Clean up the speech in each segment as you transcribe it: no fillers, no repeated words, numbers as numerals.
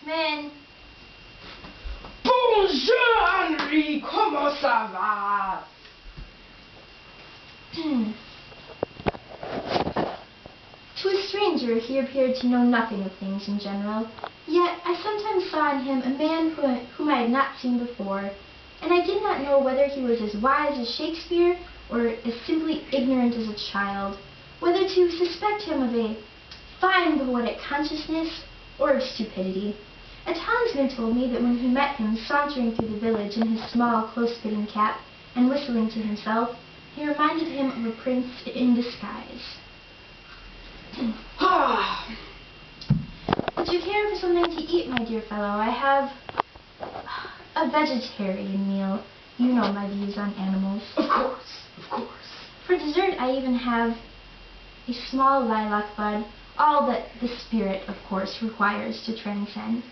come in. Bonjour, Henri. Comment ça va? To a stranger, he appeared to know nothing of things in general. Yet I sometimes saw in him a man whom I had not seen before, and I did not know whether he was as wise as Shakespeare or as simply ignorant as a child, whether to suspect him of a fine poetic consciousness or of stupidity. A townsman told me that when he met him sauntering through the village in his small, close-fitting cap and whistling to himself, he reminded him of a prince in disguise. Would you care for something to eat, my dear fellow? I have a vegetarian meal. You know my views on animals. Of course, of course. For dessert, I even have a small lilac bud, all that the spirit, of course, requires to transcend.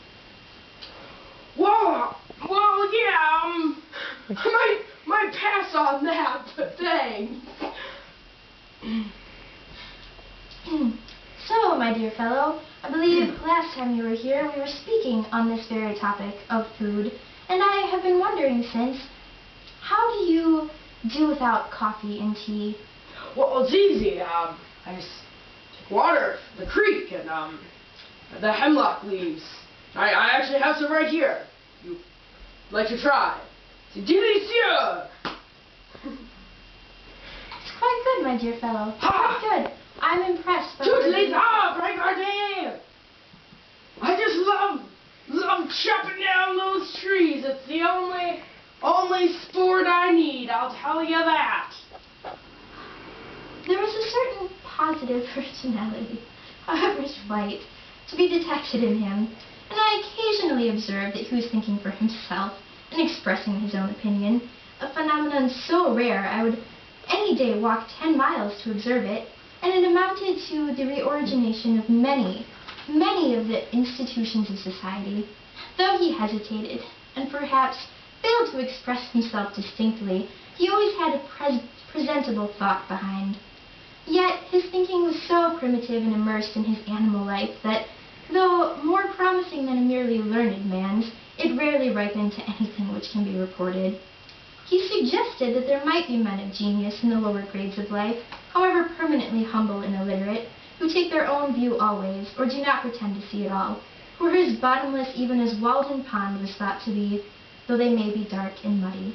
Well, yeah, I might pass on that, but thanks. So, my dear fellow, I believe last time you were here we were speaking on this very topic of food, and I have been wondering since, how do you do without coffee and tea? Well, it's easy. I just take water from the creek and the hemlock leaves. I actually have some right here. You'd like to try? C'est délicieux! It's quite good, my dear fellow. Quite good. I'm impressed by Toutes les arbres, regardez! I just love chopping down those trees. It's the only sport I need, I'll tell you that. There was a certain positive personality, however slight, to be detected in him, and I occasionally observed that he was thinking for himself and expressing his own opinion, a phenomenon so rare I would any day walk 10 miles to observe it, and it amounted to the reorigination of many of the institutions of society. Though he hesitated, and perhaps failed to express himself distinctly, he always had a presentable thought behind. Yet his thinking was so primitive and immersed in his animal life that, though more promising than a merely learned man's, it rarely ripened to anything which can be reported. He suggested that there might be men of genius in the lower grades of life, however permanently humble and illiterate, who take their own view always, or do not pretend to see it all, who are as bottomless even as Walden pond was thought to be, though they may be dark and muddy.